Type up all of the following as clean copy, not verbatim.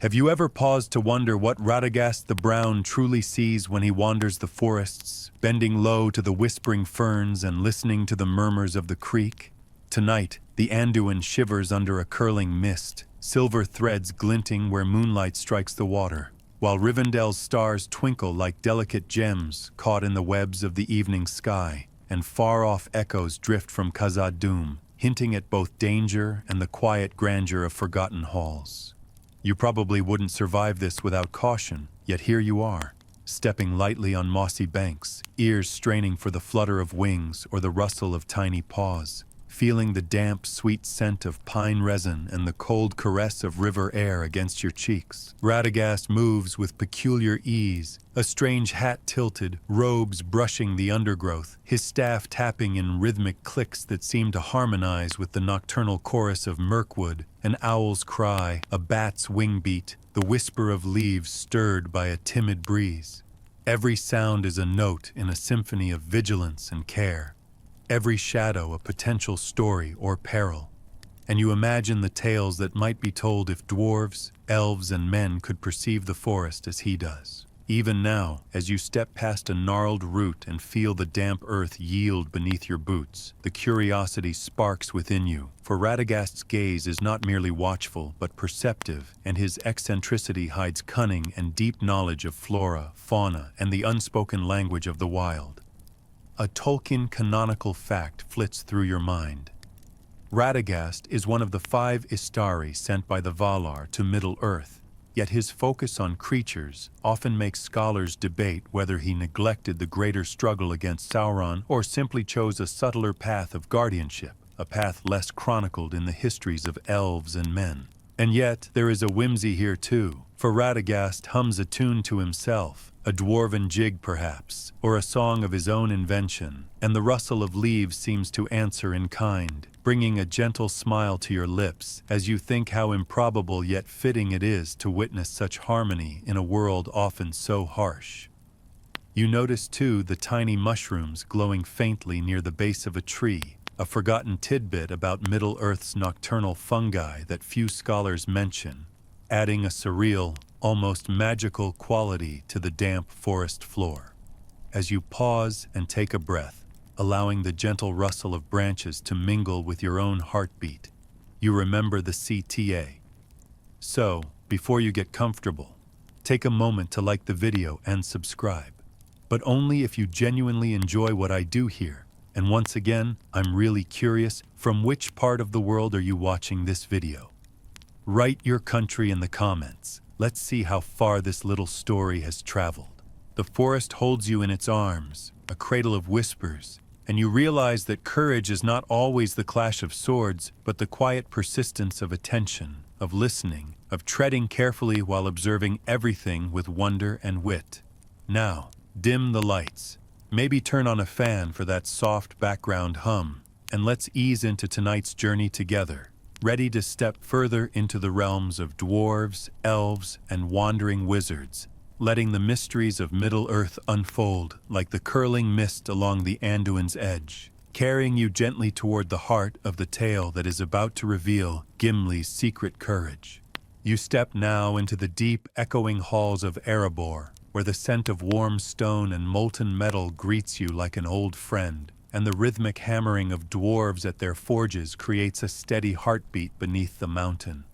Have you ever paused to wonder what Radagast the Brown truly sees when he wanders the forests, bending low to the whispering ferns and listening to the murmurs of the creek? Tonight, the Anduin shivers under a curling mist, silver threads glinting where moonlight strikes the water, while Rivendell's stars twinkle like delicate gems caught in the webs of the evening sky, and far-off echoes drift from Khazad-dûm, hinting at both danger and the quiet grandeur of forgotten halls. You probably wouldn't survive this without caution, yet here you are, stepping lightly on mossy banks, ears straining for the flutter of wings or the rustle of tiny paws, feeling the damp, sweet scent of pine resin and the cold caress of river air against your cheeks. Radagast moves with peculiar ease, a strange hat tilted, robes brushing the undergrowth, his staff tapping in rhythmic clicks that seem to harmonize with the nocturnal chorus of Mirkwood, an owl's cry, a bat's wing beat, the whisper of leaves stirred by a timid breeze. Every sound is a note in a symphony of vigilance and care. Every shadow a potential story or peril, and you imagine the tales that might be told if dwarves, elves, and men could perceive the forest as he does. Even now, as you step past a gnarled root and feel the damp earth yield beneath your boots, the curiosity sparks within you, for Radagast's gaze is not merely watchful but perceptive, and his eccentricity hides cunning and deep knowledge of flora, fauna, and the unspoken language of the wild. A Tolkien canonical fact flits through your mind. Radagast is one of the 5 Istari sent by the Valar to Middle-earth, yet his focus on creatures often makes scholars debate whether he neglected the greater struggle against Sauron or simply chose a subtler path of guardianship, a path less chronicled in the histories of elves and men. And yet, there is a whimsy here too, for Radagast hums a tune to himself, a dwarven jig perhaps, or a song of his own invention, and the rustle of leaves seems to answer in kind, bringing a gentle smile to your lips as you think how improbable yet fitting it is to witness such harmony in a world often so harsh. You notice too the tiny mushrooms glowing faintly near the base of a tree, a forgotten tidbit about Middle-earth's nocturnal fungi that few scholars mention, adding a surreal, almost magical quality to the damp forest floor. As you pause and take a breath, allowing the gentle rustle of branches to mingle with your own heartbeat, you remember the CTA. So, before you get comfortable, take a moment to like the video and subscribe. But only if you genuinely enjoy what I do here. And once again, I'm really curious, from which part of the world are you watching this video? Write your country in the comments. Let's see how far this little story has traveled. The forest holds you in its arms, a cradle of whispers, and you realize that courage is not always the clash of swords, but the quiet persistence of attention, of listening, of treading carefully while observing everything with wonder and wit. Now, dim the lights. Maybe turn on a fan for that soft background hum, and let's ease into tonight's journey together, ready to step further into the realms of dwarves, elves, and wandering wizards, letting the mysteries of Middle-earth unfold like the curling mist along the Anduin's edge, carrying you gently toward the heart of the tale that is about to reveal Gimli's secret courage. You step now into the deep, echoing halls of Erebor, where the scent of warm stone and molten metal greets you like an old friend, and the rhythmic hammering of dwarves at their forges creates a steady heartbeat beneath the mountain.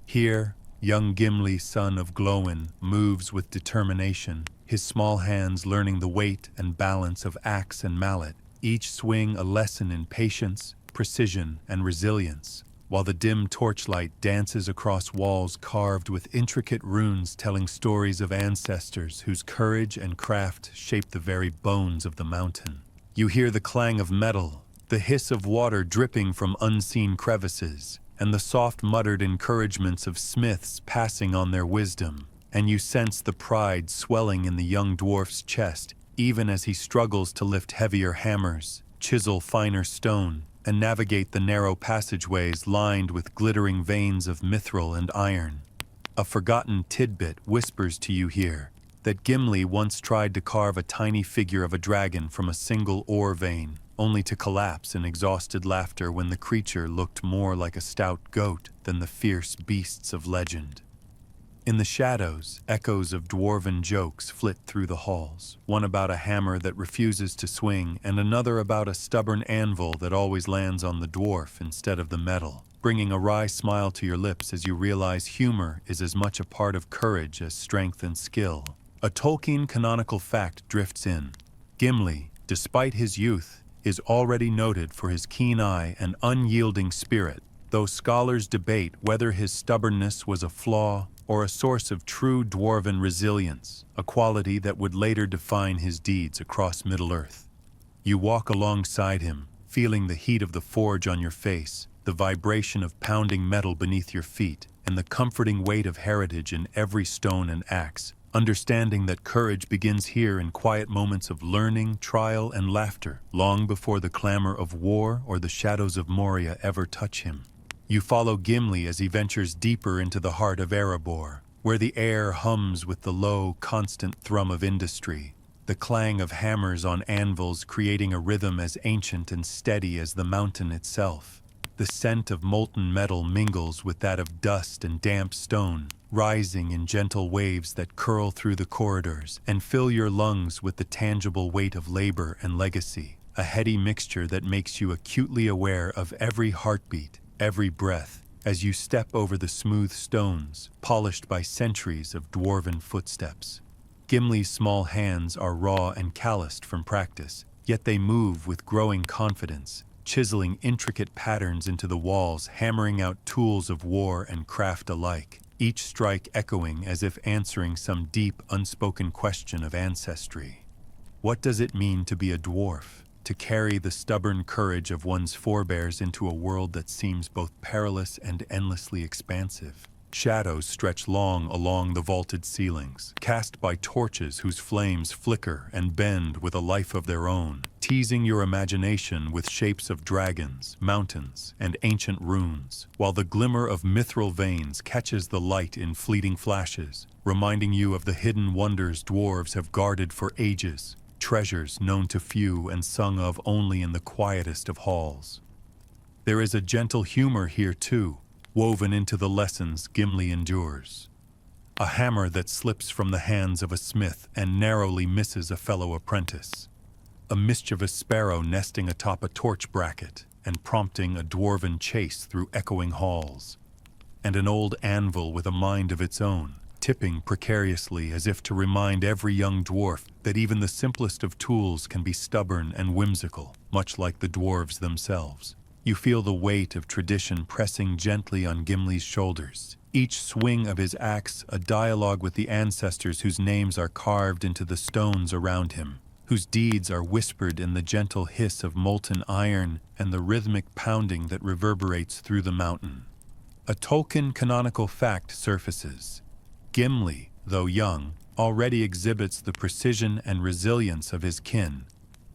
Here, young Gimli, son of Glóin, moves with determination, his small hands learning the weight and balance of axe and mallet, each swing a lesson in patience, precision, and resilience, while the dim torchlight dances across walls carved with intricate runes telling stories of ancestors whose courage and craft shaped the very bones of the mountain. You hear the clang of metal, the hiss of water dripping from unseen crevices, and the soft muttered encouragements of smiths passing on their wisdom, and you sense the pride swelling in the young dwarf's chest, even as he struggles to lift heavier hammers, chisel finer stone, and navigate the narrow passageways lined with glittering veins of mithril and iron. A forgotten tidbit whispers to you here, that Gimli once tried to carve a tiny figure of a dragon from a single ore vein, only to collapse in exhausted laughter when the creature looked more like a stout goat than the fierce beasts of legend. In the shadows, echoes of dwarven jokes flit through the halls, one about a hammer that refuses to swing and another about a stubborn anvil that always lands on the dwarf instead of the metal, bringing a wry smile to your lips as you realize humor is as much a part of courage as strength and skill. A Tolkien canonical fact drifts in. Gimli, despite his youth, is already noted for his keen eye and unyielding spirit, though scholars debate whether his stubbornness was a flaw or a source of true dwarven resilience, a quality that would later define his deeds across Middle-earth. You walk alongside him, feeling the heat of the forge on your face, the vibration of pounding metal beneath your feet, and the comforting weight of heritage in every stone and axe, understanding that courage begins here in quiet moments of learning, trial, and laughter, long before the clamor of war or the shadows of Moria ever touch him. You follow Gimli as he ventures deeper into the heart of Erebor, where the air hums with the low, constant thrum of industry, the clang of hammers on anvils creating a rhythm as ancient and steady as the mountain itself. The scent of molten metal mingles with that of dust and damp stone, rising in gentle waves that curl through the corridors and fill your lungs with the tangible weight of labor and legacy, a heady mixture that makes you acutely aware of every heartbeat, every breath, as you step over the smooth stones, polished by centuries of dwarven footsteps. Gimli's small hands are raw and calloused from practice, yet they move with growing confidence, chiseling intricate patterns into the walls, hammering out tools of war and craft alike, each strike echoing as if answering some deep, unspoken question of ancestry. What does it mean to be a dwarf? To carry the stubborn courage of one's forebears into a world that seems both perilous and endlessly expansive. Shadows stretch long along the vaulted ceilings, cast by torches whose flames flicker and bend with a life of their own, teasing your imagination with shapes of dragons, mountains, and ancient runes, while the glimmer of mithril veins catches the light in fleeting flashes, reminding you of the hidden wonders dwarves have guarded for ages, treasures known to few and sung of only in the quietest of halls. There is a gentle humor here too, woven into the lessons Gimli endures. A hammer that slips from the hands of a smith and narrowly misses a fellow apprentice. A mischievous sparrow nesting atop a torch bracket and prompting a dwarven chase through echoing halls. And an old anvil with a mind of its own, tipping precariously as if to remind every young dwarf that even the simplest of tools can be stubborn and whimsical, much like the dwarves themselves. You feel the weight of tradition pressing gently on Gimli's shoulders, each swing of his axe a dialogue with the ancestors whose names are carved into the stones around him, whose deeds are whispered in the gentle hiss of molten iron and the rhythmic pounding that reverberates through the mountain. A Tolkien canonical fact surfaces. Gimli, though young, already exhibits the precision and resilience of his kin,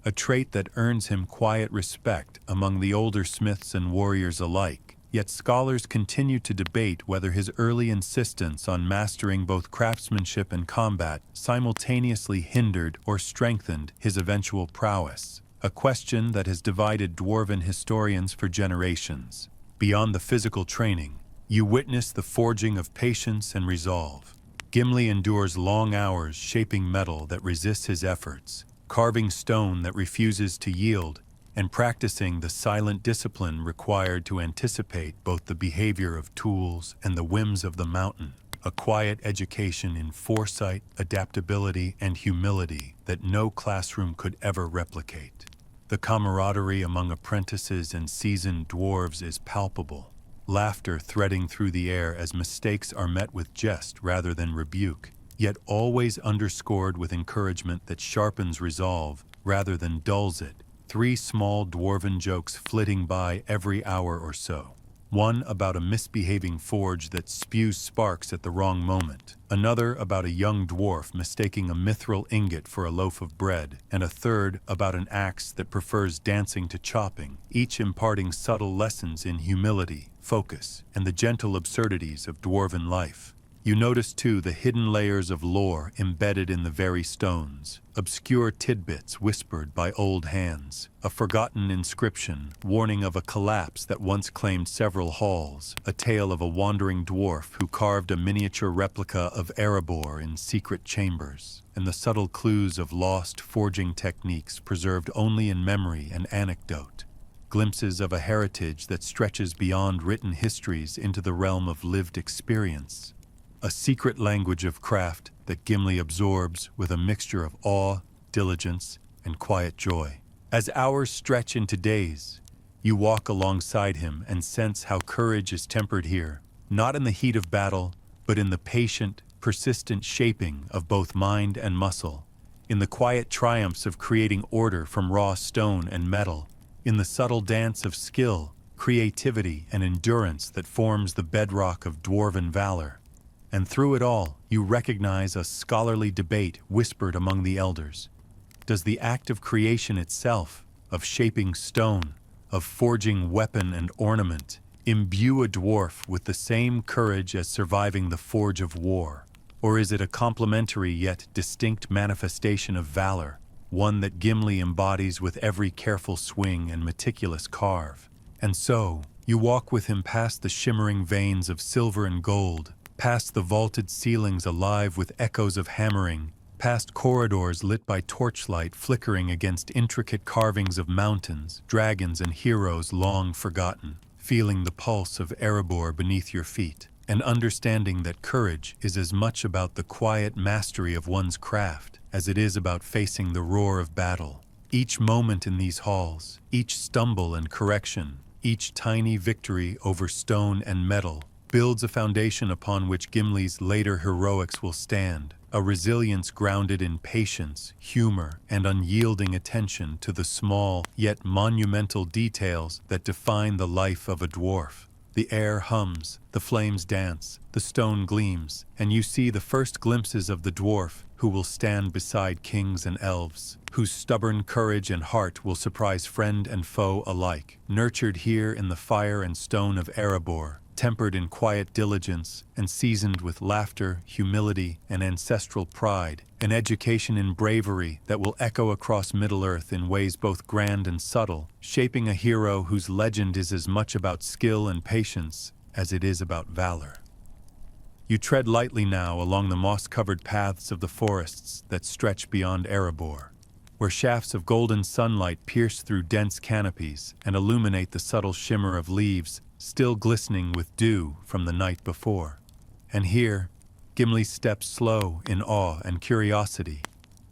a trait that earns him quiet respect among the older smiths and warriors alike. Yet scholars continue to debate whether his early insistence on mastering both craftsmanship and combat simultaneously hindered or strengthened his eventual prowess, a question that has divided dwarven historians for generations. Beyond the physical training, you witness the forging of patience and resolve. Gimli endures long hours shaping metal that resists his efforts, carving stone that refuses to yield, and practicing the silent discipline required to anticipate both the behavior of tools and the whims of the mountain, a quiet education in foresight, adaptability, and humility that no classroom could ever replicate. The camaraderie among apprentices and seasoned dwarves is palpable, laughter threading through the air as mistakes are met with jest rather than rebuke, yet always underscored with encouragement that sharpens resolve rather than dulls it. 3 small dwarven jokes flitting by every hour or so. One about a misbehaving forge that spews sparks at the wrong moment, another about a young dwarf mistaking a mithril ingot for a loaf of bread, and a third about an axe that prefers dancing to chopping, each imparting subtle lessons in humility, focus, and the gentle absurdities of dwarven life. You notice too the hidden layers of lore embedded in the very stones, obscure tidbits whispered by old hands, a forgotten inscription warning of a collapse that once claimed several halls, a tale of a wandering dwarf who carved a miniature replica of Erebor in secret chambers, and the subtle clues of lost forging techniques preserved only in memory and anecdote. Glimpses of a heritage that stretches beyond written histories into the realm of lived experience. A secret language of craft that Gimli absorbs with a mixture of awe, diligence, and quiet joy. As hours stretch into days, you walk alongside him and sense how courage is tempered here, not in the heat of battle, but in the patient, persistent shaping of both mind and muscle, in the quiet triumphs of creating order from raw stone and metal, in the subtle dance of skill, creativity, and endurance that forms the bedrock of dwarven valor. And through it all, you recognize a scholarly debate whispered among the elders. Does the act of creation itself, of shaping stone, of forging weapon and ornament, imbue a dwarf with the same courage as surviving the forge of war? Or is it a complementary yet distinct manifestation of valor, one that Gimli embodies with every careful swing and meticulous carve? And so, you walk with him past the shimmering veins of silver and gold, past the vaulted ceilings alive with echoes of hammering, past corridors lit by torchlight flickering against intricate carvings of mountains, dragons, and heroes long forgotten, feeling the pulse of Erebor beneath your feet, and understanding that courage is as much about the quiet mastery of one's craft as it is about facing the roar of battle. Each moment in these halls, each stumble and correction, each tiny victory over stone and metal, builds a foundation upon which Gimli's later heroics will stand, a resilience grounded in patience, humor, and unyielding attention to the small yet monumental details that define the life of a dwarf. The air hums, the flames dance, the stone gleams, and you see the first glimpses of the dwarf who will stand beside kings and elves, whose stubborn courage and heart will surprise friend and foe alike, nurtured here in the fire and stone of Erebor, tempered in quiet diligence and seasoned with laughter, humility, and ancestral pride, an education in bravery that will echo across Middle-earth in ways both grand and subtle, shaping a hero whose legend is as much about skill and patience as it is about valor. You tread lightly now along the moss-covered paths of the forests that stretch beyond Erebor, where shafts of golden sunlight pierce through dense canopies and illuminate the subtle shimmer of leaves still glistening with dew from the night before. And here, Gimli steps slow in awe and curiosity,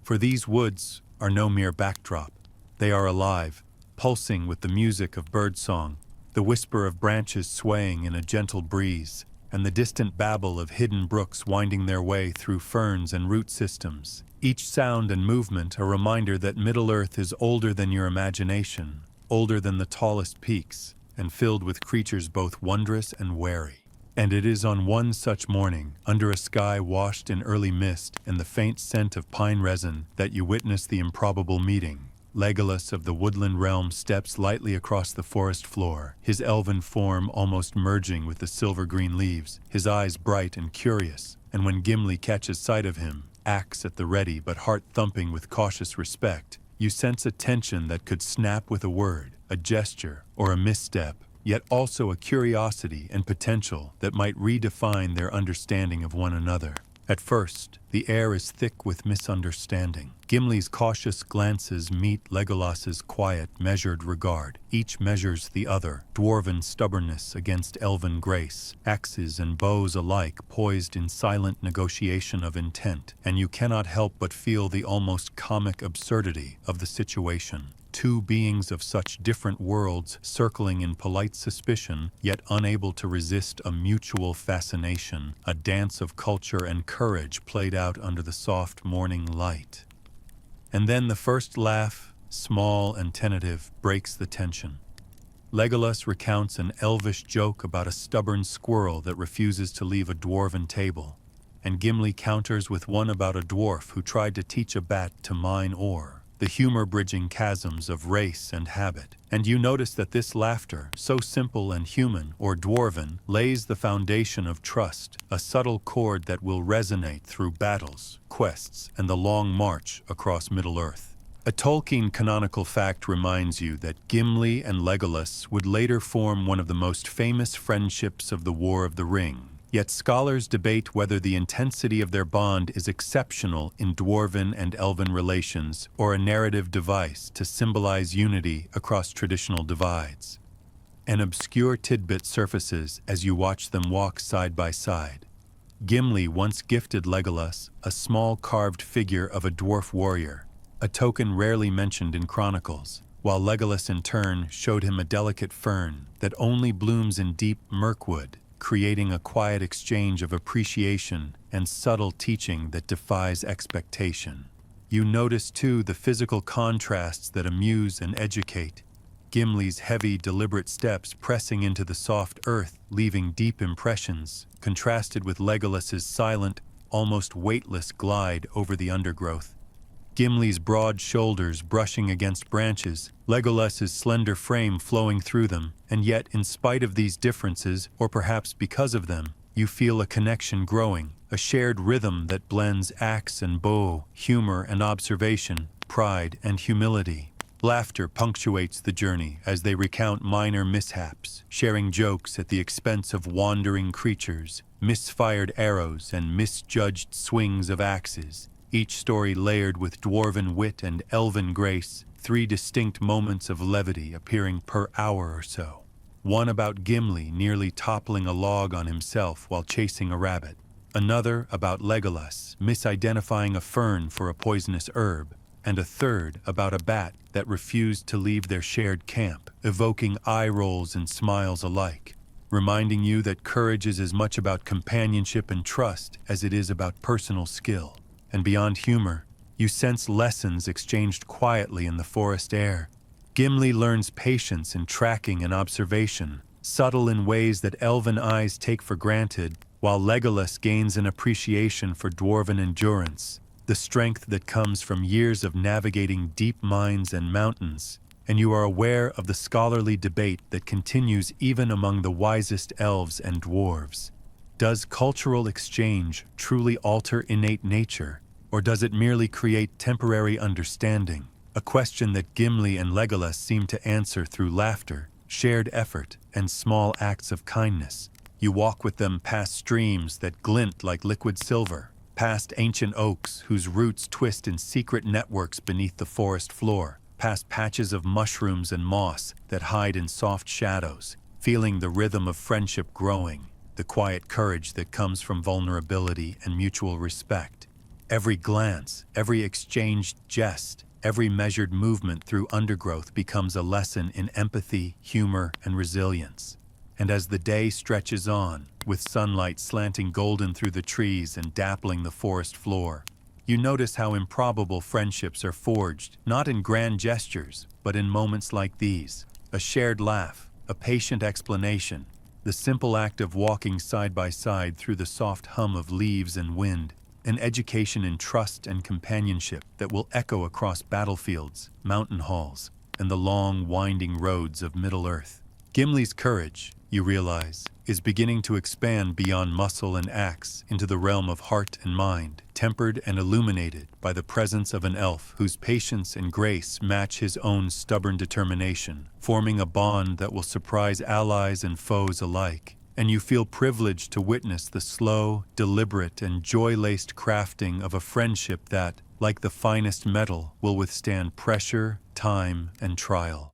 for these woods are no mere backdrop. They are alive, pulsing with the music of birdsong, the whisper of branches swaying in a gentle breeze, and the distant babble of hidden brooks winding their way through ferns and root systems. Each sound and movement a reminder that Middle-earth is older than your imagination, older than the tallest peaks, and filled with creatures both wondrous and wary. And it is on one such morning, under a sky washed in early mist and the faint scent of pine resin, that you witness the improbable meeting. Legolas of the woodland realm steps lightly across the forest floor, his elven form almost merging with the silver-green leaves, his eyes bright and curious, and when Gimli catches sight of him, axe at the ready but heart thumping with cautious respect, you sense a tension that could snap with a word, a gesture, or a misstep, yet also a curiosity and potential that might redefine their understanding of one another. At first, the air is thick with misunderstanding. Gimli's cautious glances meet Legolas's quiet, measured regard. Each measures the other, dwarven stubbornness against elven grace, axes and bows alike poised in silent negotiation of intent, and you cannot help but feel the almost comic absurdity of the situation. Two beings of such different worlds circling in polite suspicion, yet unable to resist a mutual fascination, a dance of culture and courage played out under the soft morning light. And then the first laugh, small and tentative, breaks the tension. Legolas recounts an elvish joke about a stubborn squirrel that refuses to leave a dwarven table, and Gimli counters with one about a dwarf who tried to teach a bat to mine ore. the humor bridging chasms of race and habit. And you notice that this laughter, so simple and human or dwarven, lays the foundation of trust, a subtle chord that will resonate through battles, quests, and the long march across Middle-earth. A Tolkien canonical fact reminds you that Gimli and Legolas would later form one of the most famous friendships of the War of the Ring. Yet scholars debate whether the intensity of their bond is exceptional in Dwarven and Elven relations or a narrative device to symbolize unity across traditional divides. An obscure tidbit surfaces as you watch them walk side by side. Gimli once gifted Legolas a small carved figure of a dwarf warrior, a token rarely mentioned in chronicles, while Legolas in turn showed him a delicate fern that only blooms in deep mirkwood, creating a quiet exchange of appreciation and subtle teaching that defies expectation. You notice, too, the physical contrasts that amuse and educate. Gimli's heavy, deliberate steps pressing into the soft earth, leaving deep impressions, contrasted with Legolas's silent, almost weightless glide over the undergrowth. Gimli's broad shoulders brushing against branches, Legolas's slender frame flowing through them, and yet, in spite of these differences, or perhaps because of them, you feel a connection growing, a shared rhythm that blends axe and bow, humor and observation, pride and humility. Laughter punctuates the journey as they recount minor mishaps, sharing jokes at the expense of wandering creatures, misfired arrows and misjudged swings of axes. Each story layered with dwarven wit and elven grace, 3 distinct moments of levity appearing per hour or so. One about Gimli nearly toppling a log on himself while chasing a rabbit. Another about Legolas misidentifying a fern for a poisonous herb. And a third about a bat that refused to leave their shared camp, evoking eye rolls and smiles alike, reminding you that courage is as much about companionship and trust as it is about personal skill. And beyond humor, you sense lessons exchanged quietly in the forest air. Gimli learns patience in tracking and observation, subtle in ways that elven eyes take for granted, while Legolas gains an appreciation for dwarven endurance, the strength that comes from years of navigating deep mines and mountains. And you are aware of the scholarly debate that continues even among the wisest elves and dwarves. Does cultural exchange truly alter innate nature, or does it merely create temporary understanding? A question that Gimli and Legolas seem to answer through laughter, shared effort, and small acts of kindness. You walk with them past streams that glint like liquid silver, past ancient oaks whose roots twist in secret networks beneath the forest floor, past patches of mushrooms and moss that hide in soft shadows, feeling the rhythm of friendship growing, the quiet courage that comes from vulnerability and mutual respect. Every glance, every exchanged jest, every measured movement through undergrowth becomes a lesson in empathy, humor, and resilience. And as the day stretches on, with sunlight slanting golden through the trees and dappling the forest floor, you notice how improbable friendships are forged, not in grand gestures, but in moments like these. A shared laugh, a patient explanation, the simple act of walking side by side through the soft hum of leaves and wind, an education in trust and companionship that will echo across battlefields, mountain halls, and the long, winding roads of Middle-earth. Gimli's courage, you realize, is beginning to expand beyond muscle and axe into the realm of heart and mind, tempered and illuminated by the presence of an elf whose patience and grace match his own stubborn determination, forming a bond that will surprise allies and foes alike. And you feel privileged to witness the slow, deliberate, and joy-laced crafting of a friendship that, like the finest metal, will withstand pressure, time, and trial.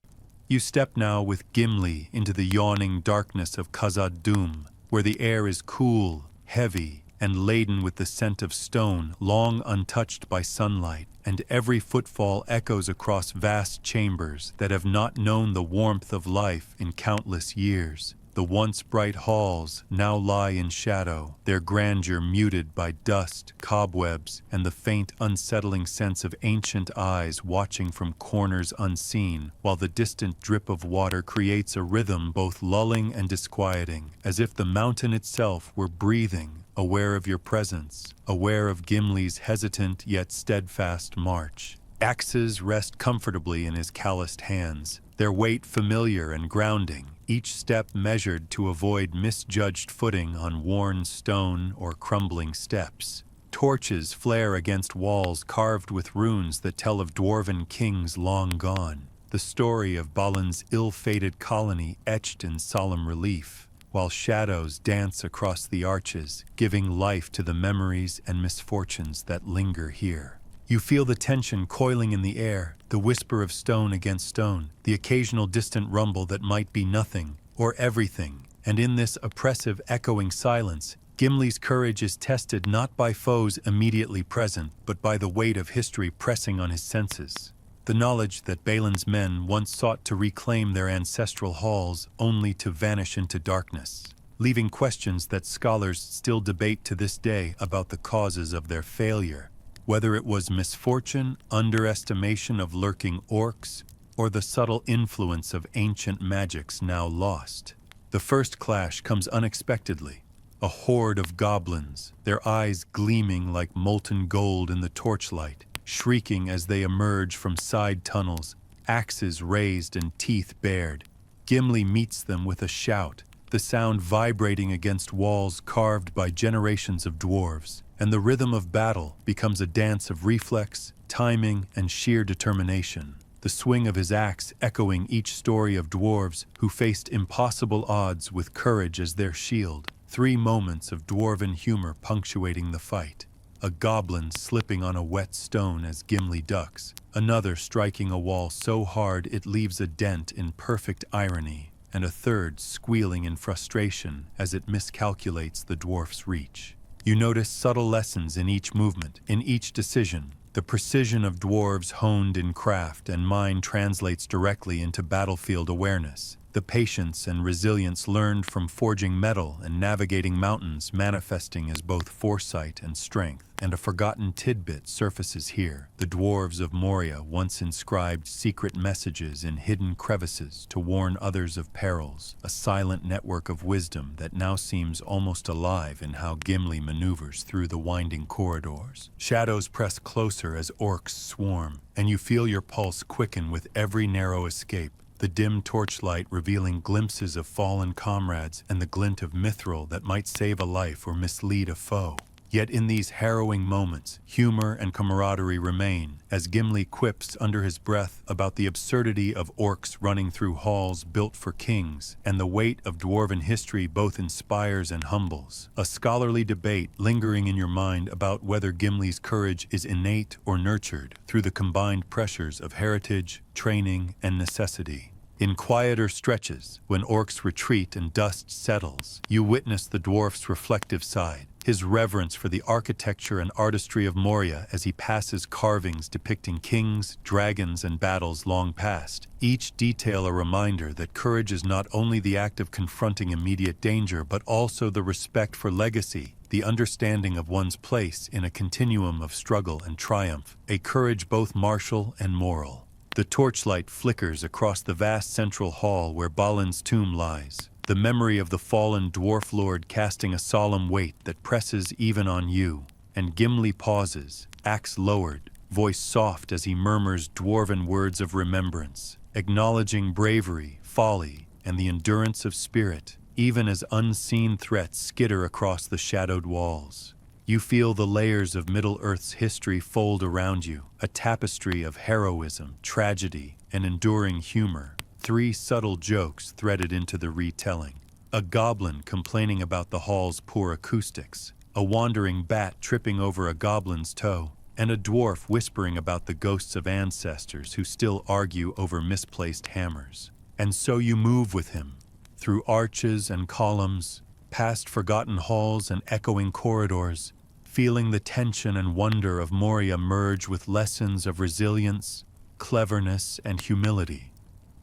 You step now with Gimli into the yawning darkness of Khazad-dûm, where the air is cool, heavy, and laden with the scent of stone long untouched by sunlight, and every footfall echoes across vast chambers that have not known the warmth of life in countless years. The once bright halls now lie in shadow, their grandeur muted by dust, cobwebs, and the faint, unsettling sense of ancient eyes watching from corners unseen, while the distant drip of water creates a rhythm both lulling and disquieting, as if the mountain itself were breathing, aware of your presence, aware of Gimli's hesitant yet steadfast march. Axes rest comfortably in his calloused hands, their weight familiar and grounding, each step measured to avoid misjudged footing on worn stone or crumbling steps. Torches flare against walls carved with runes that tell of dwarven kings long gone, the story of Balin's ill-fated colony etched in solemn relief, while shadows dance across the arches, giving life to the memories and misfortunes that linger here. You feel the tension coiling in the air, the whisper of stone against stone, the occasional distant rumble that might be nothing or everything, and in this oppressive, echoing silence, Gimli's courage is tested not by foes immediately present, but by the weight of history pressing on his senses. The knowledge that Balin's men once sought to reclaim their ancestral halls only to vanish into darkness, leaving questions that scholars still debate to this day about the causes of their failure, whether it was misfortune, underestimation of lurking orcs, or the subtle influence of ancient magics now lost. The first clash comes unexpectedly. A horde of goblins, their eyes gleaming like molten gold in the torchlight, shrieking as they emerge from side tunnels, axes raised and teeth bared. Gimli meets them with a shout, the sound vibrating against walls carved by generations of dwarves, and the rhythm of battle becomes a dance of reflex, timing, and sheer determination. The swing of his axe echoing each story of dwarves who faced impossible odds with courage as their shield. 3 moments of dwarven humor punctuating the fight. A goblin slipping on a wet stone as Gimli ducks, another striking a wall so hard it leaves a dent in perfect irony, and a third squealing in frustration as it miscalculates the dwarf's reach. You notice subtle lessons in each movement, in each decision. The precision of dwarves honed in craft and mind translates directly into battlefield awareness. The patience and resilience learned from forging metal and navigating mountains manifesting as both foresight and strength. And a forgotten tidbit surfaces here. The dwarves of Moria once inscribed secret messages in hidden crevices to warn others of perils, a silent network of wisdom that now seems almost alive in how Gimli maneuvers through the winding corridors. Shadows press closer as orcs swarm, and you feel your pulse quicken with every narrow escape. The dim torchlight revealing glimpses of fallen comrades and the glint of mithril that might save a life or mislead a foe. Yet in these harrowing moments, humor and camaraderie remain, as Gimli quips under his breath about the absurdity of orcs running through halls built for kings, and the weight of dwarven history both inspires and humbles. A scholarly debate lingering in your mind about whether Gimli's courage is innate or nurtured through the combined pressures of heritage, training, and necessity. In quieter stretches, when orcs retreat and dust settles, you witness the dwarf's reflective side, his reverence for the architecture and artistry of Moria as he passes carvings depicting kings, dragons, and battles long past. Each detail a reminder that courage is not only the act of confronting immediate danger, but also the respect for legacy, the understanding of one's place in a continuum of struggle and triumph, a courage both martial and moral. The torchlight flickers across the vast central hall where Balin's tomb lies, the memory of the fallen dwarf lord casting a solemn weight that presses even on you. And Gimli pauses, axe lowered, voice soft as he murmurs dwarven words of remembrance, acknowledging bravery, folly, and the endurance of spirit, even as unseen threats skitter across the shadowed walls. You feel the layers of Middle-earth's history fold around you, a tapestry of heroism, tragedy, and enduring humor. 3 subtle jokes threaded into the retelling. A goblin complaining about the hall's poor acoustics, a wandering bat tripping over a goblin's toe, and a dwarf whispering about the ghosts of ancestors who still argue over misplaced hammers. And so you move with him, through arches and columns, past forgotten halls and echoing corridors, feeling the tension and wonder of Moria merge with lessons of resilience, cleverness, and humility.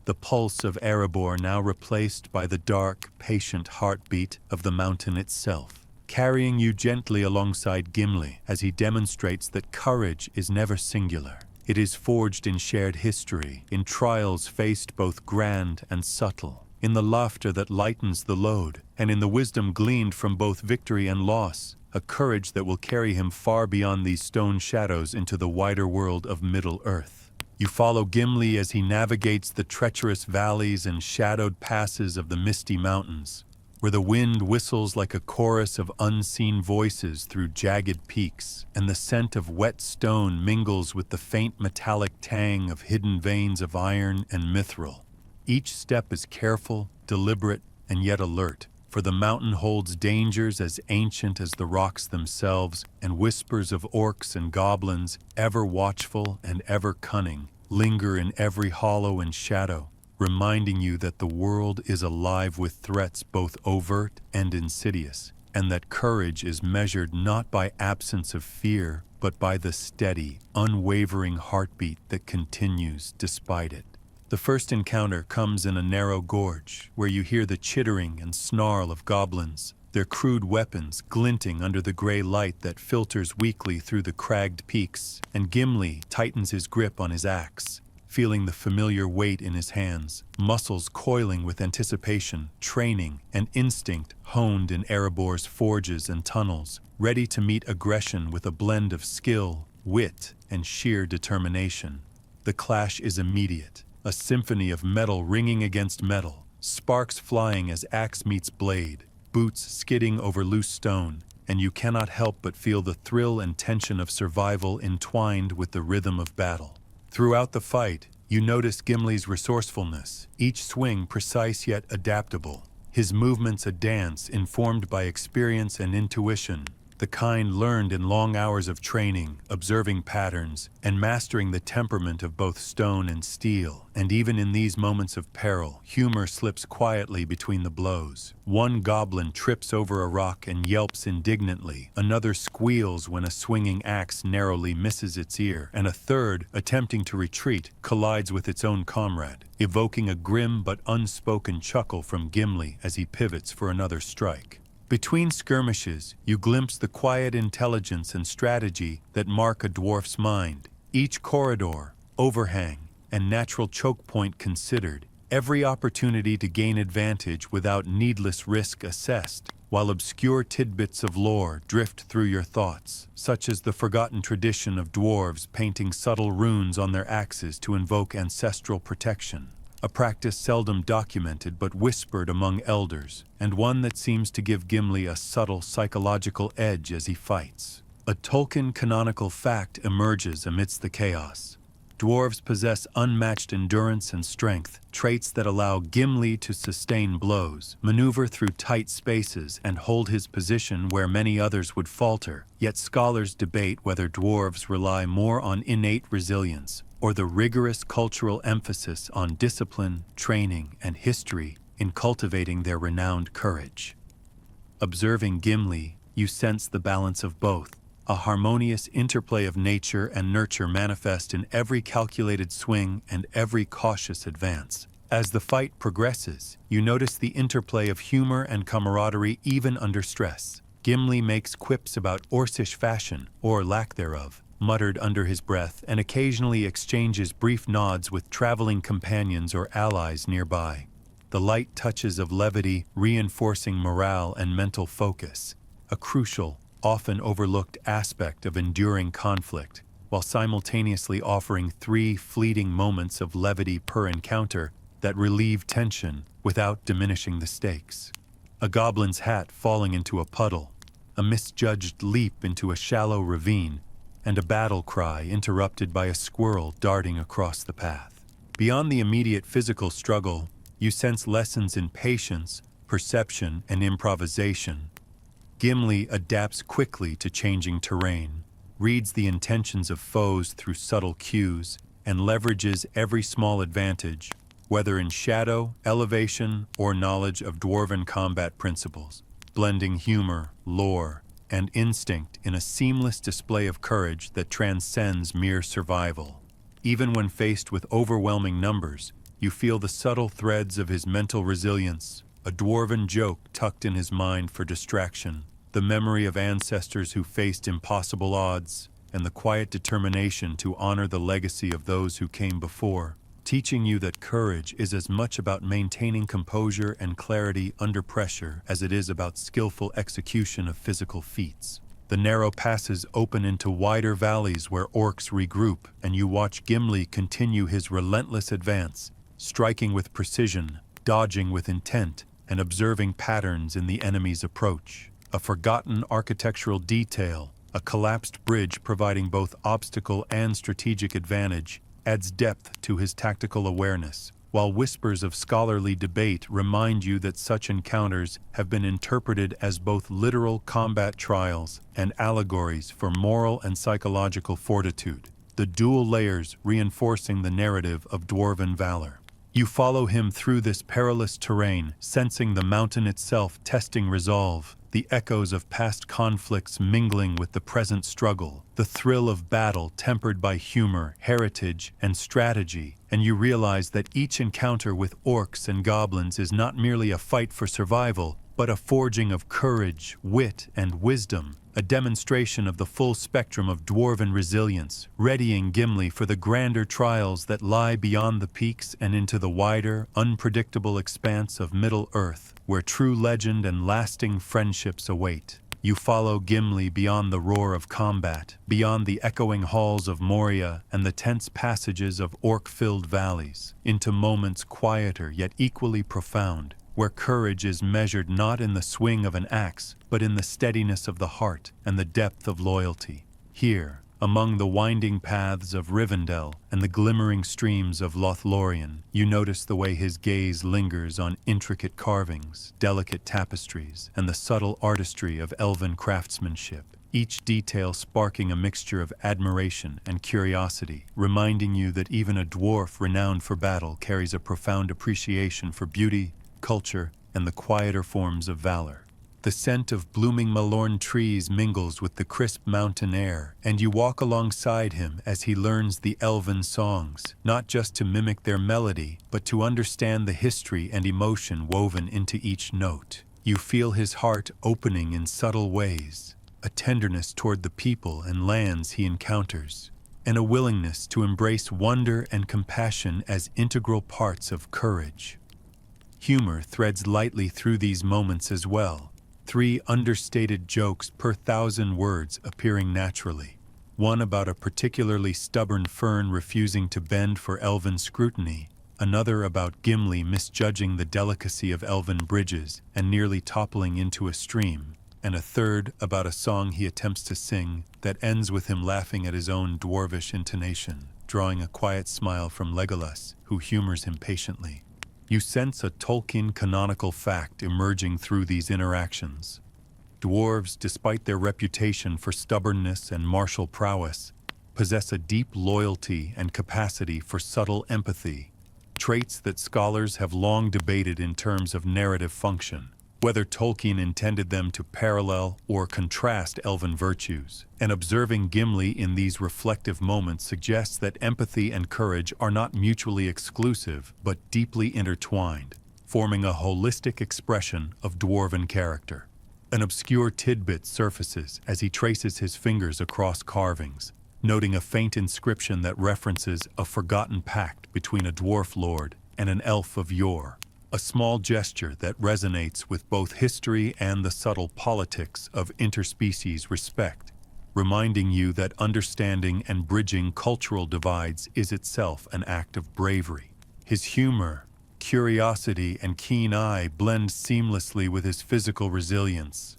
The pulse of Erebor now replaced by the dark, patient heartbeat of the mountain itself, carrying you gently alongside Gimli as he demonstrates that courage is never singular. It is forged in shared history, in trials faced both grand and subtle, in the laughter that lightens the load, and in the wisdom gleaned from both victory and loss. a courage that will carry him far beyond these stone shadows into the wider world of Middle-earth. You follow Gimli as he navigates the treacherous valleys and shadowed passes of the misty mountains, where the wind whistles like a chorus of unseen voices through jagged peaks, and the scent of wet stone mingles with the faint metallic tang of hidden veins of iron and mithril. Each step is careful, deliberate, and yet alert, for the mountain holds dangers as ancient as the rocks themselves, and whispers of orcs and goblins, ever watchful and ever cunning, linger in every hollow and shadow, reminding you that the world is alive with threats both overt and insidious, and that courage is measured not by absence of fear, but by the steady, unwavering heartbeat that continues despite it. The first encounter comes in a narrow gorge, where you hear the chittering and snarl of goblins, their crude weapons glinting under the gray light that filters weakly through the cragged peaks, and Gimli tightens his grip on his axe, feeling the familiar weight in his hands, muscles coiling with anticipation, training, and instinct honed in Erebor's forges and tunnels, ready to meet aggression with a blend of skill, wit, and sheer determination. The clash is immediate, a symphony of metal ringing against metal, sparks flying as axe meets blade, boots skidding over loose stone, and you cannot help but feel the thrill and tension of survival entwined with the rhythm of battle. Throughout the fight, you notice Gimli's resourcefulness, each swing precise yet adaptable, his movements a dance informed by experience and intuition, the kind learned in long hours of training, observing patterns, and mastering the temperament of both stone and steel. And even in these moments of peril, humor slips quietly between the blows. One goblin trips over a rock and yelps indignantly, another squeals when a swinging axe narrowly misses its ear, and a third, attempting to retreat, collides with its own comrade, evoking a grim but unspoken chuckle from Gimli as he pivots for another strike. Between skirmishes, you glimpse the quiet intelligence and strategy that mark a dwarf's mind. Each corridor, overhang, and natural choke point considered, every opportunity to gain advantage without needless risk assessed, while obscure tidbits of lore drift through your thoughts, such as the forgotten tradition of dwarves painting subtle runes on their axes to invoke ancestral protection. A practice seldom documented but whispered among elders, and one that seems to give Gimli a subtle psychological edge as he fights. A Tolkien canonical fact emerges amidst the chaos. Dwarves possess unmatched endurance and strength, traits that allow Gimli to sustain blows, maneuver through tight spaces, and hold his position where many others would falter. Yet scholars debate whether dwarves rely more on innate resilience or the rigorous cultural emphasis on discipline, training, and history in cultivating their renowned courage. Observing Gimli, you sense the balance of both, a harmonious interplay of nature and nurture manifest in every calculated swing and every cautious advance. As the fight progresses, you notice the interplay of humor and camaraderie even under stress. Gimli makes quips about Orcish fashion, or lack thereof, muttered under his breath, and occasionally exchanges brief nods with traveling companions or allies nearby. The light touches of levity reinforcing morale and mental focus, a crucial, often overlooked aspect of enduring conflict, while simultaneously offering 3 fleeting moments of levity per encounter that relieve tension without diminishing the stakes. A goblin's hat falling into a puddle, a misjudged leap into a shallow ravine, and a battle cry interrupted by a squirrel darting across the path. Beyond the immediate physical struggle, you sense lessons in patience, perception, and improvisation. Gimli adapts quickly to changing terrain, reads the intentions of foes through subtle cues, and leverages every small advantage, whether in shadow, elevation, or knowledge of Dwarven combat principles, blending humor, lore, and instinct in a seamless display of courage that transcends mere survival. Even when faced with overwhelming numbers, you feel the subtle threads of his mental resilience, a Dwarven joke tucked in his mind for distraction, the memory of ancestors who faced impossible odds, and the quiet determination to honor the legacy of those who came before. teaching you that courage is as much about maintaining composure and clarity under pressure as it is about skillful execution of physical feats. The narrow passes open into wider valleys where orcs regroup, and you watch Gimli continue his relentless advance, striking with precision, dodging with intent, and observing patterns in the enemy's approach. A forgotten architectural detail, a collapsed bridge providing both obstacle and strategic advantage, adds depth to his tactical awareness, while whispers of scholarly debate remind you that such encounters have been interpreted as both literal combat trials and allegories for moral and psychological fortitude, the dual layers reinforcing the narrative of dwarven valor. You follow him through this perilous terrain, sensing the mountain itself testing resolve, the echoes of past conflicts mingling with the present struggle, the thrill of battle tempered by humor, heritage, and strategy, and you realize that each encounter with orcs and goblins is not merely a fight for survival, but a forging of courage, wit, and wisdom, a demonstration of the full spectrum of dwarven resilience, readying Gimli for the grander trials that lie beyond the peaks and into the wider, unpredictable expanse of Middle-earth, where true legend and lasting friendships await. You follow Gimli beyond the roar of combat, beyond the echoing halls of Moria and the tense passages of orc-filled valleys, into moments quieter yet equally profound, where courage is measured not in the swing of an axe, but in the steadiness of the heart and the depth of loyalty. Here, among the winding paths of Rivendell and the glimmering streams of Lothlorien, you notice the way his gaze lingers on intricate carvings, delicate tapestries, and the subtle artistry of elven craftsmanship, each detail sparking a mixture of admiration and curiosity, reminding you that even a dwarf renowned for battle carries a profound appreciation for beauty, culture, and the quieter forms of valor. The scent of blooming malorn trees mingles with the crisp mountain air, and you walk alongside him as he learns the elven songs, not just to mimic their melody, but to understand the history and emotion woven into each note. You feel his heart opening in subtle ways, a tenderness toward the people and lands he encounters, and a willingness to embrace wonder and compassion as integral parts of courage. Humor threads lightly through these moments as well, 3 understated jokes per 1,000 words appearing naturally. One about a particularly stubborn fern refusing to bend for elven scrutiny, another about Gimli misjudging the delicacy of elven bridges and nearly toppling into a stream, and a third about a song he attempts to sing that ends with him laughing at his own dwarvish intonation, drawing a quiet smile from Legolas, who humors him patiently. You sense a Tolkien canonical fact emerging through these interactions. Dwarves, despite their reputation for stubbornness and martial prowess, possess a deep loyalty and capacity for subtle empathy, traits that scholars have long debated in terms of narrative function, whether Tolkien intended them to parallel or contrast elven virtues. And observing Gimli in these reflective moments suggests that empathy and courage are not mutually exclusive, but deeply intertwined, forming a holistic expression of dwarven character. An obscure tidbit surfaces as he traces his fingers across carvings, noting a faint inscription that references a forgotten pact between a dwarf lord and an elf of yore. A small gesture that resonates with both history and the subtle politics of interspecies respect, reminding you that understanding and bridging cultural divides is itself an act of bravery. His humor, curiosity, and keen eye blend seamlessly with his physical resilience.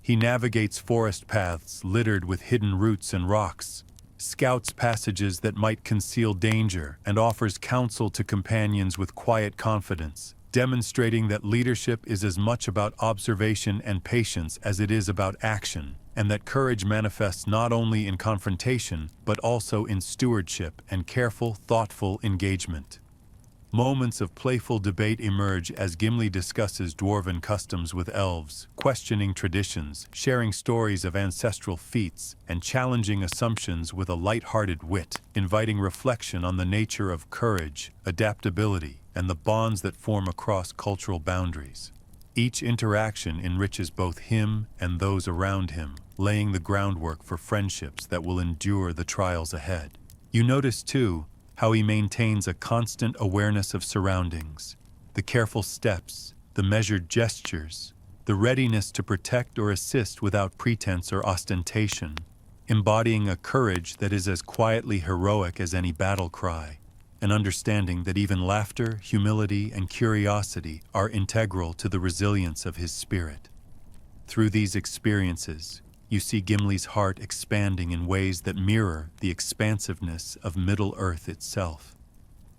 He navigates forest paths littered with hidden roots and rocks, scouts passages that might conceal danger, and offers counsel to companions with quiet confidence, demonstrating that leadership is as much about observation and patience as it is about action, and that courage manifests not only in confrontation, but also in stewardship and careful, thoughtful engagement. Moments of playful debate emerge as Gimli discusses dwarven customs with elves, questioning traditions, sharing stories of ancestral feats, and challenging assumptions with a light-hearted wit, inviting reflection on the nature of courage, adaptability, and the bonds that form across cultural boundaries. Each interaction enriches both him and those around him, laying the groundwork for friendships that will endure the trials ahead. You notice, too, how he maintains a constant awareness of surroundings, the careful steps, the measured gestures, the readiness to protect or assist without pretense or ostentation, embodying a courage that is as quietly heroic as any battle cry, an understanding that even laughter, humility, and curiosity are integral to the resilience of his spirit. Through these experiences, you see Gimli's heart expanding in ways that mirror the expansiveness of Middle-earth itself.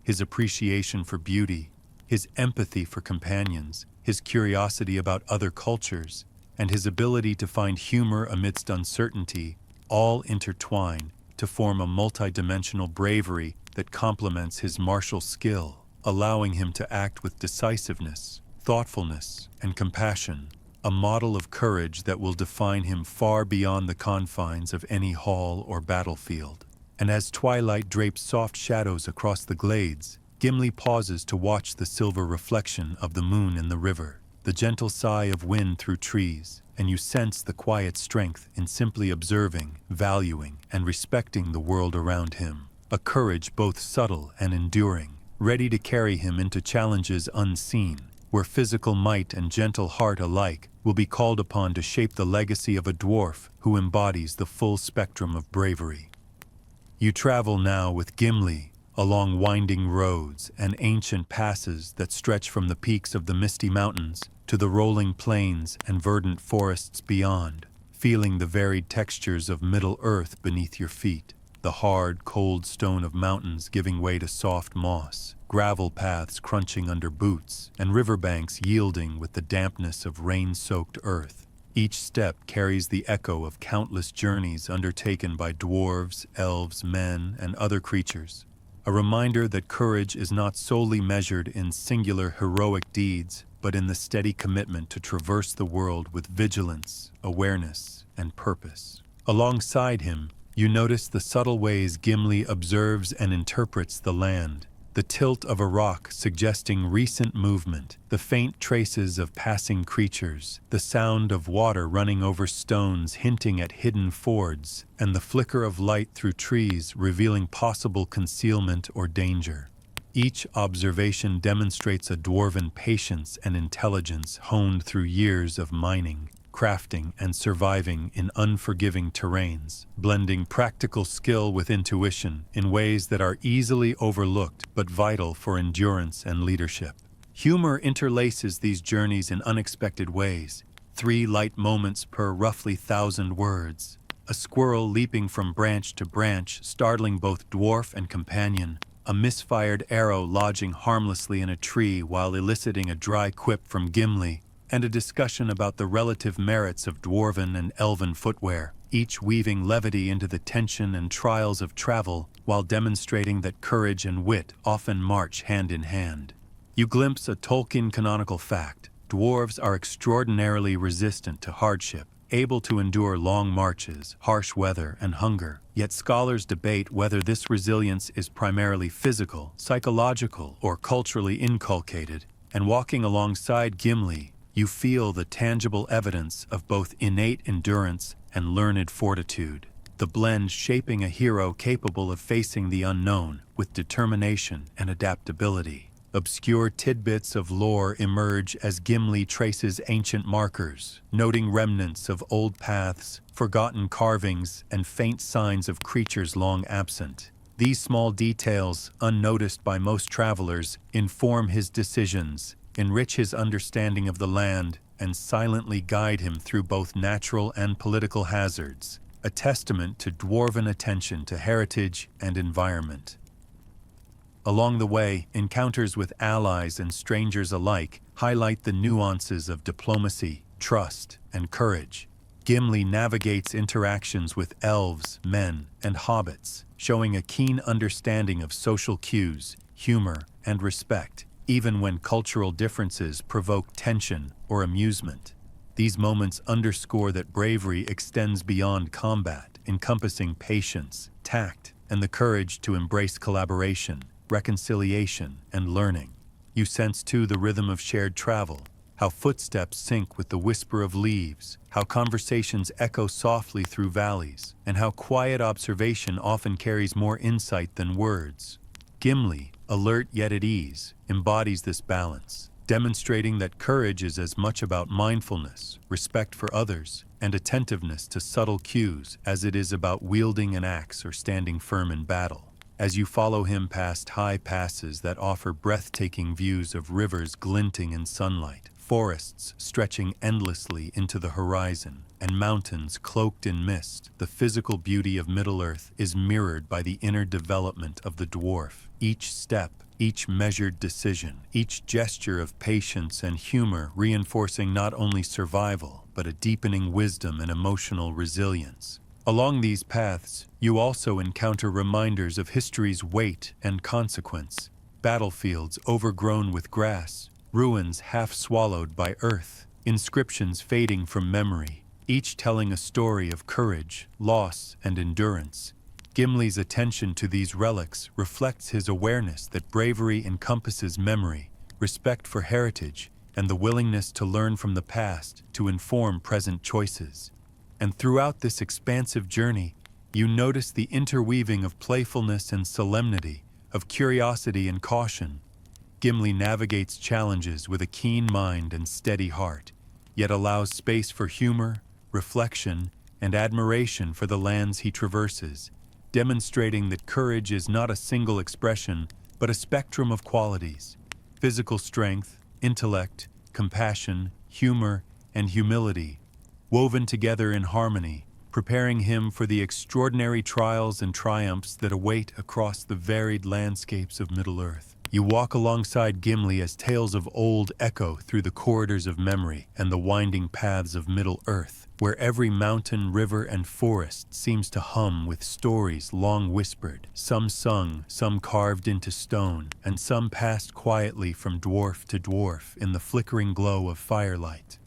His appreciation for beauty, his empathy for companions, his curiosity about other cultures, and his ability to find humor amidst uncertainty all intertwine to form a multidimensional bravery that complements his martial skill, allowing him to act with decisiveness, thoughtfulness, and compassion, a model of courage that will define him far beyond the confines of any hall or battlefield. And as twilight drapes soft shadows across the glades, Gimli pauses to watch the silver reflection of the moon in the river, the gentle sigh of wind through trees, and you sense the quiet strength in simply observing, valuing, and respecting the world around him, a courage both subtle and enduring, ready to carry him into challenges unseen, where physical might and gentle heart alike will be called upon to shape the legacy of a dwarf who embodies the full spectrum of bravery. You travel now with Gimli along winding roads and ancient passes that stretch from the peaks of the misty mountains to the rolling plains and verdant forests beyond, feeling the varied textures of Middle-earth beneath your feet, the hard, cold stone of mountains giving way to soft moss, gravel paths crunching under boots, and riverbanks yielding with the dampness of rain-soaked earth. Each step carries the echo of countless journeys undertaken by dwarves, elves, men, and other creatures, a reminder that courage is not solely measured in singular heroic deeds, but in the steady commitment to traverse the world with vigilance, awareness, and purpose. Alongside him, you notice the subtle ways Gimli observes and interprets the land, the tilt of a rock suggesting recent movement, the faint traces of passing creatures, the sound of water running over stones hinting at hidden fords, and the flicker of light through trees revealing possible concealment or danger. Each observation demonstrates a dwarven patience and intelligence honed through years of mining, crafting, and surviving in unforgiving terrains, blending practical skill with intuition in ways that are easily overlooked but vital for endurance and leadership. Humor interlaces these journeys in unexpected ways, 3 light moments per roughly 1,000 words, a squirrel leaping from branch to branch, startling both dwarf and companion, a misfired arrow lodging harmlessly in a tree while eliciting a dry quip from Gimli, and a discussion about the relative merits of dwarven and elven footwear, each weaving levity into the tension and trials of travel while demonstrating that courage and wit often march hand in hand. You glimpse a Tolkien canonical fact: dwarves are extraordinarily resistant to hardship, able to endure long marches, harsh weather, and hunger. Yet scholars debate whether this resilience is primarily physical, psychological, or culturally inculcated, and walking alongside Gimli, you feel the tangible evidence of both innate endurance and learned fortitude, the blend shaping a hero capable of facing the unknown with determination and adaptability. Obscure tidbits of lore emerge as Gimli traces ancient markers, noting remnants of old paths, forgotten carvings, and faint signs of creatures long absent. These small details, unnoticed by most travelers, inform his decisions, enrich his understanding of the land, and silently guide him through both natural and political hazards, a testament to dwarven attention to heritage and environment. Along the way, encounters with allies and strangers alike highlight the nuances of diplomacy, trust, and courage. Gimli navigates interactions with elves, men, and hobbits, showing a keen understanding of social cues, humor, and respect, even when cultural differences provoke tension or amusement. These moments underscore that bravery extends beyond combat, encompassing patience, tact, and the courage to embrace collaboration, reconciliation, and learning. You sense, too, the rhythm of shared travel, how footsteps sync with the whisper of leaves, how conversations echo softly through valleys, and how quiet observation often carries more insight than words. Gimli, alert yet at ease, embodies this balance, demonstrating that courage is as much about mindfulness, respect for others, and attentiveness to subtle cues as it is about wielding an axe or standing firm in battle. As you follow him past high passes that offer breathtaking views of rivers glinting in sunlight, forests stretching endlessly into the horizon, and mountains cloaked in mist, the physical beauty of Middle-earth is mirrored by the inner development of the dwarf. Each step, each measured decision, each gesture of patience and humor reinforcing not only survival, but a deepening wisdom and emotional resilience. Along these paths, you also encounter reminders of history's weight and consequence. Battlefields overgrown with grass, ruins half swallowed by earth, inscriptions fading from memory, each telling a story of courage, loss, and endurance. Gimli's attention to these relics reflects his awareness that bravery encompasses memory, respect for heritage, and the willingness to learn from the past to inform present choices. And throughout this expansive journey, you notice the interweaving of playfulness and solemnity, of curiosity and caution. Gimli navigates challenges with a keen mind and steady heart, yet allows space for humor, reflection, and admiration for the lands he traverses, demonstrating that courage is not a single expression, but a spectrum of qualities: physical strength, intellect, compassion, humor, and humility, woven together in harmony, preparing him for the extraordinary trials and triumphs that await across the varied landscapes of Middle-earth. You walk alongside Gimli as tales of old echo through the corridors of memory and the winding paths of Middle-earth, where every mountain, river, and forest seems to hum with stories long whispered, some sung, some carved into stone, and some passed quietly from dwarf to dwarf in the flickering glow of firelight.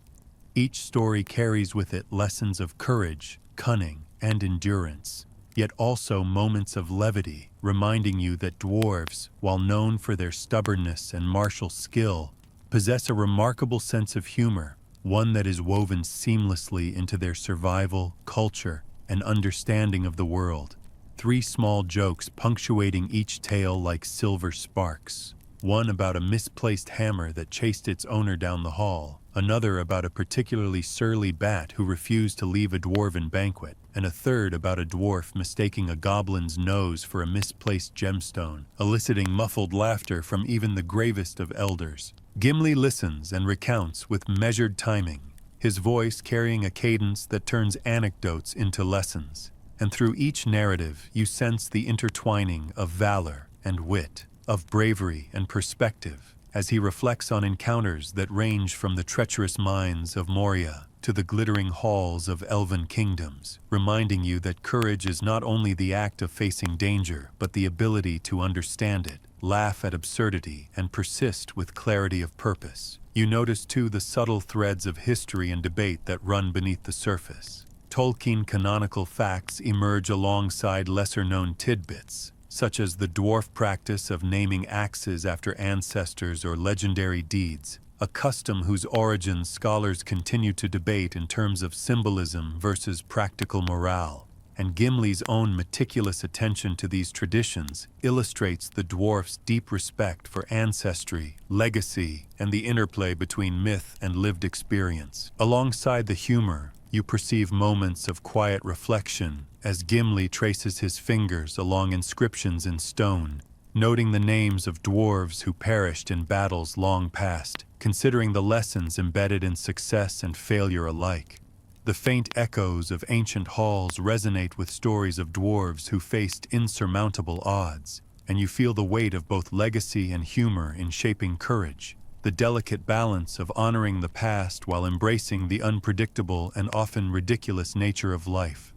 Each story carries with it lessons of courage, cunning, and endurance, yet also moments of levity, reminding you that dwarves, while known for their stubbornness and martial skill, possess a remarkable sense of humor, one that is woven seamlessly into their survival, culture, and understanding of the world. 3 small jokes punctuating each tale like silver sparks. One about a misplaced hammer that chased its owner down the hall, another about a particularly surly bat who refused to leave a dwarven banquet, and a third about a dwarf mistaking a goblin's nose for a misplaced gemstone, eliciting muffled laughter from even the gravest of elders. Gimli listens and recounts with measured timing, his voice carrying a cadence that turns anecdotes into lessons. And through each narrative, you sense the intertwining of valor and wit, of bravery and perspective, as he reflects on encounters that range from the treacherous mines of Moria to the glittering halls of elven kingdoms, reminding you that courage is not only the act of facing danger, but the ability to understand it, laugh at absurdity, and persist with clarity of purpose. You notice too the subtle threads of history and debate that run beneath the surface. Tolkien canonical facts emerge alongside lesser-known tidbits, such as the dwarf practice of naming axes after ancestors or legendary deeds, a custom whose origins scholars continue to debate in terms of symbolism versus practical morale. And Gimli's own meticulous attention to these traditions illustrates the dwarf's deep respect for ancestry, legacy, and the interplay between myth and lived experience. Alongside the humor, you perceive moments of quiet reflection as Gimli traces his fingers along inscriptions in stone, noting the names of dwarves who perished in battles long past, considering the lessons embedded in success and failure alike. The faint echoes of ancient halls resonate with stories of dwarves who faced insurmountable odds, and you feel the weight of both legacy and humor in shaping courage, the delicate balance of honoring the past while embracing the unpredictable and often ridiculous nature of life.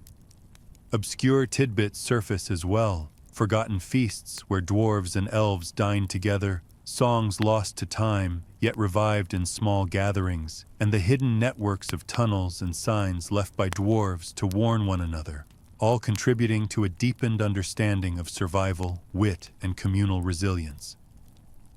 Obscure tidbits surface as well, forgotten feasts where dwarves and elves dined together, songs lost to time, yet revived in small gatherings, and the hidden networks of tunnels and signs left by dwarves to warn one another, all contributing to a deepened understanding of survival, wit, and communal resilience.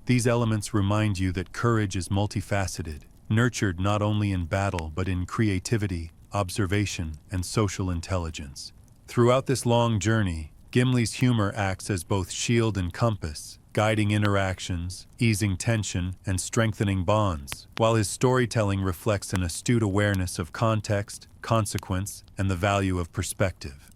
These elements remind you that courage is multifaceted, nurtured not only in battle but in creativity, observation, and social intelligence. Throughout this long journey, Gimli's humor acts as both shield and compass, guiding interactions, easing tension, and strengthening bonds, while his storytelling reflects an astute awareness of context, consequence, and the value of perspective.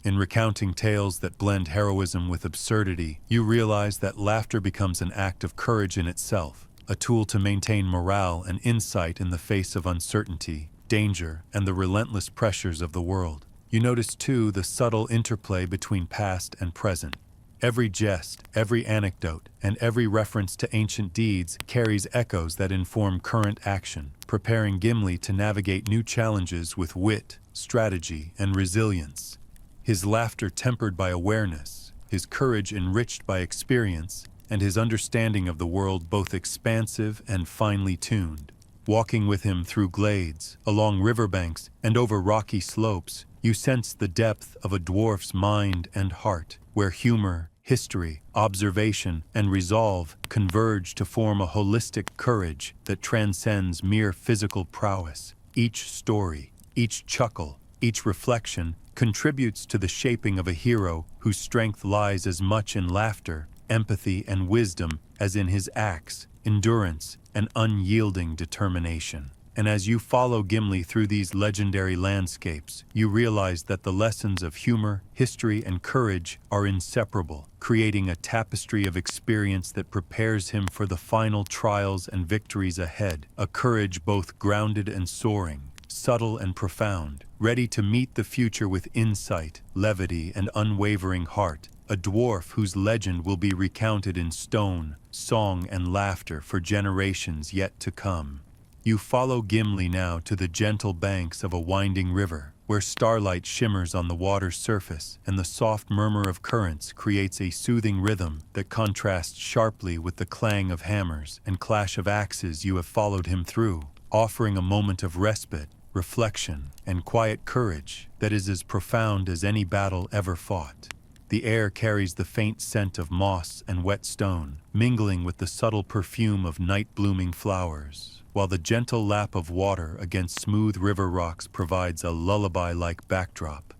In recounting tales that blend heroism with absurdity, you realize that laughter becomes an act of courage in itself, a tool to maintain morale and insight in the face of uncertainty, danger, and the relentless pressures of the world. You notice, too, the subtle interplay between past and present. Every jest, every anecdote, and every reference to ancient deeds carries echoes that inform current action, preparing Gimli to navigate new challenges with wit, strategy, and resilience. His laughter tempered by awareness, his courage enriched by experience, and his understanding of the world both expansive and finely tuned. Walking with him through glades, along riverbanks, and over rocky slopes, you sense the depth of a dwarf's mind and heart, where humor, history, observation, and resolve converge to form a holistic courage that transcends mere physical prowess. Each story, each chuckle, each reflection contributes to the shaping of a hero whose strength lies as much in laughter, empathy, and wisdom as in his acts, endurance, and unyielding determination. And as you follow Gimli through these legendary landscapes, you realize that the lessons of humor, history, and courage are inseparable, creating a tapestry of experience that prepares him for the final trials and victories ahead, a courage both grounded and soaring, subtle and profound, ready to meet the future with insight, levity, and unwavering heart, a dwarf whose legend will be recounted in stone, song, and laughter for generations yet to come. You follow Gimli now to the gentle banks of a winding river, where starlight shimmers on the water's surface and the soft murmur of currents creates a soothing rhythm that contrasts sharply with the clang of hammers and clash of axes you have followed him through, offering a moment of respite, reflection, and quiet courage that is as profound as any battle ever fought. The air carries the faint scent of moss and wet stone, mingling with the subtle perfume of night-blooming flowers, while the gentle lap of water against smooth river rocks provides a lullaby-like backdrop,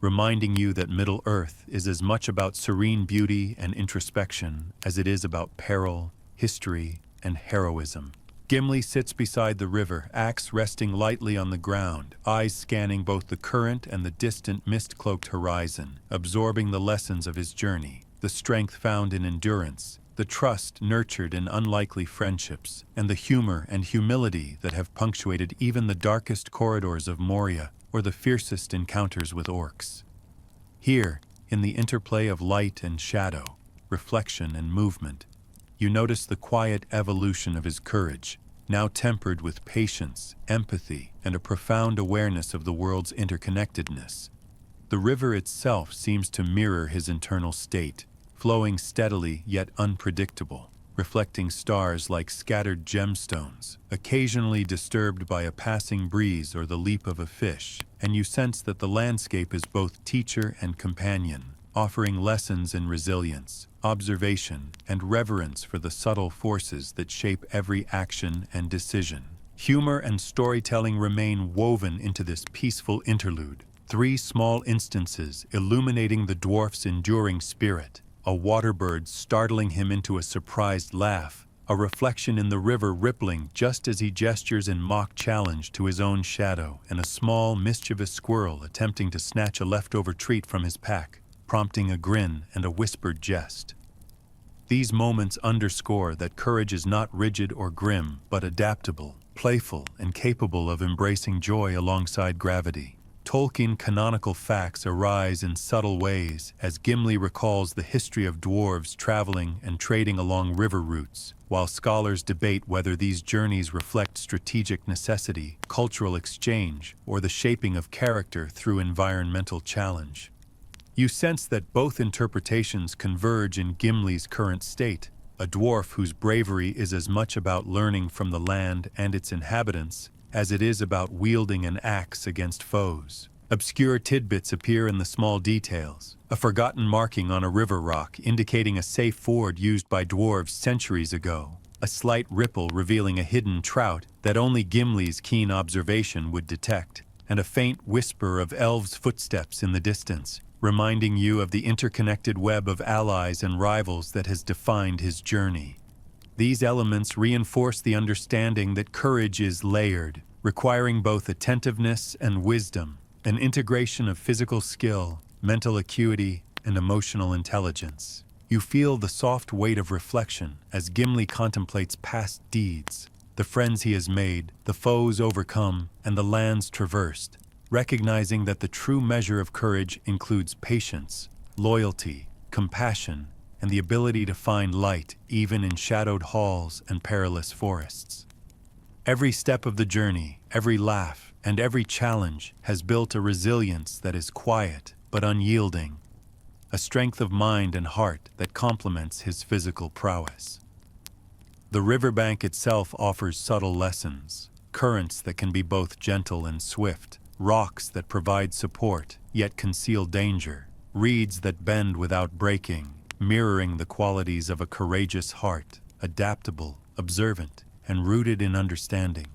reminding you that Middle-earth is as much about serene beauty and introspection as it is about peril, history, and heroism. Gimli sits beside the river, axe resting lightly on the ground, eyes scanning both the current and the distant mist-cloaked horizon, absorbing the lessons of his journey, the strength found in endurance, the trust nurtured in unlikely friendships, and the humor and humility that have punctuated even the darkest corridors of Moria or the fiercest encounters with orcs. Here, in the interplay of light and shadow, reflection and movement, you notice the quiet evolution of his courage, now tempered with patience, empathy, and a profound awareness of the world's interconnectedness. The river itself seems to mirror his internal state, flowing steadily yet unpredictable, reflecting stars like scattered gemstones, occasionally disturbed by a passing breeze or the leap of a fish, and you sense that the landscape is both teacher and companion, offering lessons in resilience, observation, and reverence for the subtle forces that shape every action and decision. Humor and storytelling remain woven into this peaceful interlude, 3 small instances illuminating the dwarf's enduring spirit: a waterbird startling him into a surprised laugh, a reflection in the river rippling just as he gestures in mock challenge to his own shadow, and a small, mischievous squirrel attempting to snatch a leftover treat from his pack, prompting a grin and a whispered jest. These moments underscore that courage is not rigid or grim, but adaptable, playful, and capable of embracing joy alongside gravity. Tolkien canonical facts arise in subtle ways as Gimli recalls the history of dwarves traveling and trading along river routes, while scholars debate whether these journeys reflect strategic necessity, cultural exchange, or the shaping of character through environmental challenge. You sense that both interpretations converge in Gimli's current state, a dwarf whose bravery is as much about learning from the land and its inhabitants as it is about wielding an axe against foes. Obscure tidbits appear in the small details, a forgotten marking on a river rock indicating a safe ford used by dwarves centuries ago, a slight ripple revealing a hidden trout that only Gimli's keen observation would detect, and a faint whisper of elves' footsteps in the distance, reminding you of the interconnected web of allies and rivals that has defined his journey. These elements reinforce the understanding that courage is layered, requiring both attentiveness and wisdom, an integration of physical skill, mental acuity, and emotional intelligence. You feel the soft weight of reflection as Gimli contemplates past deeds, the friends he has made, the foes overcome, and the lands traversed, recognizing that the true measure of courage includes patience, loyalty, compassion, and the ability to find light even in shadowed halls and perilous forests. Every step of the journey, every laugh, and every challenge has built a resilience that is quiet but unyielding, a strength of mind and heart that complements his physical prowess. The riverbank itself offers subtle lessons, currents that can be both gentle and swift, rocks that provide support yet conceal danger, reeds that bend without breaking, mirroring the qualities of a courageous heart, adaptable, observant, and rooted in understanding.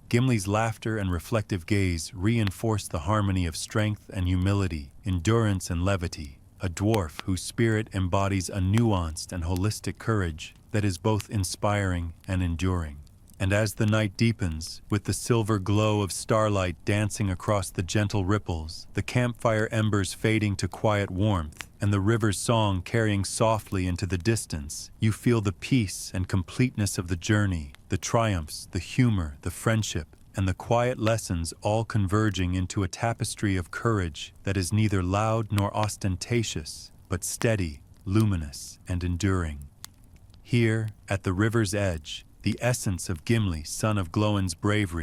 Gimli's laughter and reflective gaze reinforce the harmony of strength and humility, endurance and levity, a dwarf whose spirit embodies a nuanced and holistic courage that is both inspiring and enduring. And as the night deepens, with the silver glow of starlight dancing across the gentle ripples, the campfire embers fading to quiet warmth, and the river's song carrying softly into the distance, you feel the peace and completeness of the journey, the triumphs, the humor, the friendship, and the quiet lessons all converging into a tapestry of courage that is neither loud nor ostentatious, but steady, luminous, and enduring. Here, at the river's edge, the essence of Gimli, son of Glóin's bravery,